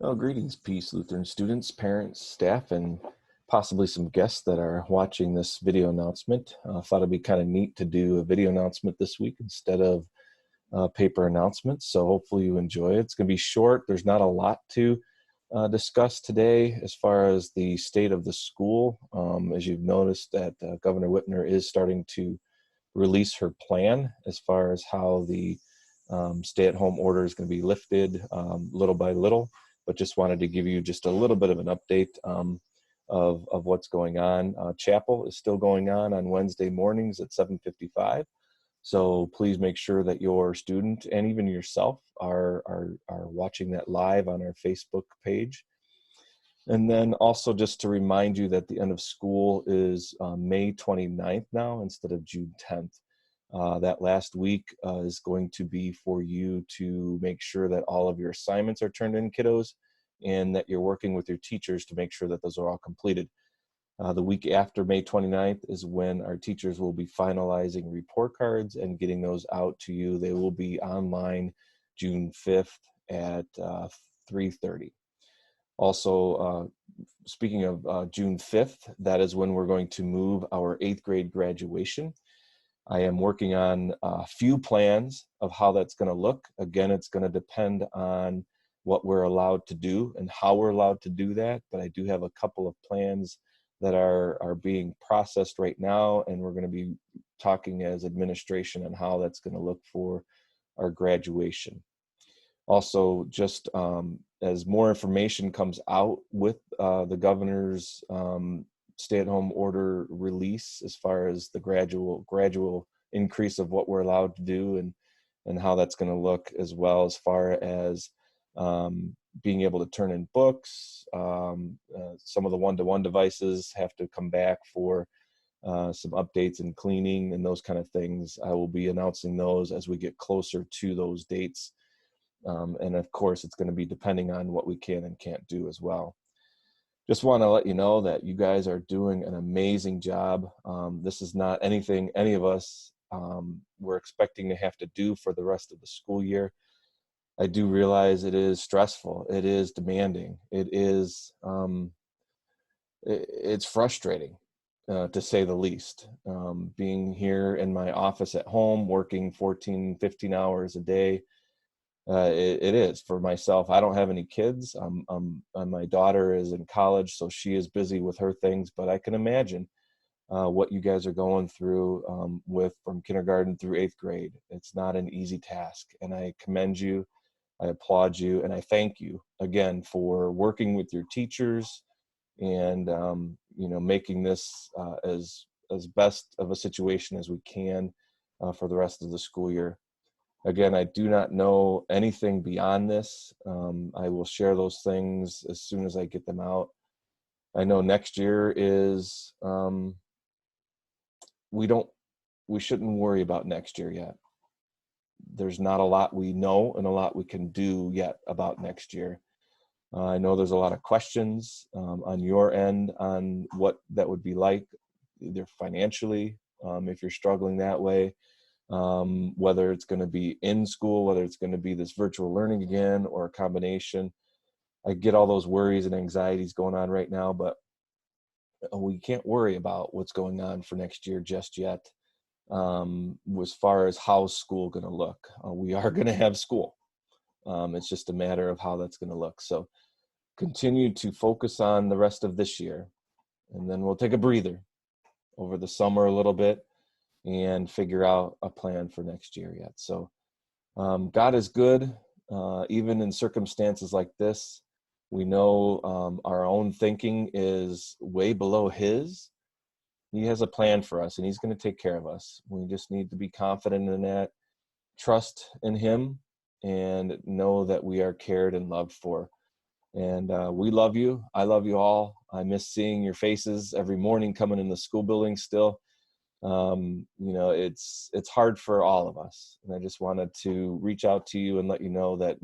Well, greetings, Peace Lutheran students, parents, staff, and possibly some guests that are watching this video announcement. Thought it'd be kind of neat to do a video announcement this week instead of paper announcements. So hopefully you enjoy it. It's going to be short. There's not a lot to discuss today as far as the state of the school. As you've noticed that Governor Whitmer is starting to release her plan as far as how the stay-at-home order is going to be lifted little by little, but just wanted to give you just a little bit of an update of what's going on. Chapel is still going on Wednesday mornings at 7:55. So please make sure that your student and even yourself are watching that live on our Facebook page. And then also just to remind you that the end of school is May 29th now instead of June 10th. That last week is going to be for you to make sure that all of your assignments are turned in, kiddos, and that you're working with your teachers to make sure that those are all completed. The week after May 29th is when our teachers will be finalizing report cards and getting those out to you. They will be online June 5th at 3:30. Also, speaking of June 5th, that is when we're going to move our 8th grade graduation. I am working on a few plans of how that's going to look. Again, it's going to depend on what we're allowed to do and how we're allowed to do that. But I do have a couple of plans that are being processed right now, and we're going to be talking as administration on how that's going to look for our graduation. Also, just as more information comes out with the governor's stay-at-home order release as far as the gradual increase of what we're allowed to do and how that's going to look, as well as far as being able to turn in books. Some of the one-to-one devices have to come back for some updates and cleaning and those kind of things. I will be announcing those as we get closer to those dates. And of course, it's going to be depending on what we can and can't do as well. Just want to let you know that you guys are doing an amazing job. This is not anything any of us were expecting to have to do for the rest of the school year. I do realize it is stressful. It is demanding. It's frustrating, to say the least. Being here in my office at home, working 14, 15 hours a day, it is for myself. I don't have any kids. My daughter is in college, so she is busy with her things, but I can imagine what you guys are going through from kindergarten through 8th grade. It's not an easy task, and I commend you, I applaud you, and I thank you again for working with your teachers and making this as best of a situation as we can for the rest of the school year. Again, I do not know anything beyond this. I will share those things as soon as I get them out. I know next year is, we shouldn't worry about next year yet. There's not a lot we know and a lot we can do yet about next year. I know there's a lot of questions on your end on what that would be like, either financially, if you're struggling that way. Whether it's going to be in school, whether it's going to be this virtual learning again, or a combination. I get all those worries and anxieties going on right now, but we can't worry about what's going on for next year just yet. As far as how's school going to look, we are going to have school. It's just a matter of how that's going to look. So continue to focus on the rest of this year, and then we'll take a breather over the summer a little bit and figure out a plan for next year yet. So God is good, even in circumstances like this. We know our own thinking is way below His. He has a plan for us, and He's going to take care of us. We just need to be confident in that, trust in Him, and know that we are cared and loved for. And we love you. I love you all. I miss seeing your faces every morning coming in the school building still. It's hard for all of us. And I just wanted to reach out to you and let you know that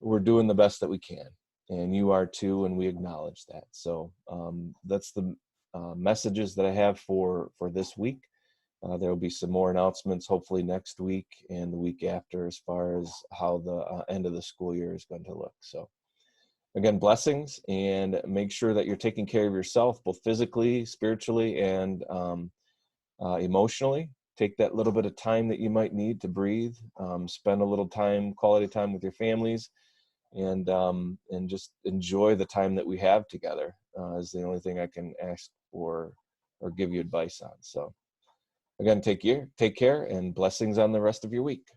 we're doing the best that we can, and you are too, and we acknowledge that. So that's the messages that I have for this week. There will be some more announcements hopefully next week and the week after as far as how the end of the school year is going to look. So again, blessings, and make sure that you're taking care of yourself, both physically, spiritually, and emotionally. Take that little bit of time that you might need to breathe, spend a little time, quality time with your families, and just enjoy the time that we have together, is the only thing I can ask for or give you advice on. So again, take care, and blessings on the rest of your week.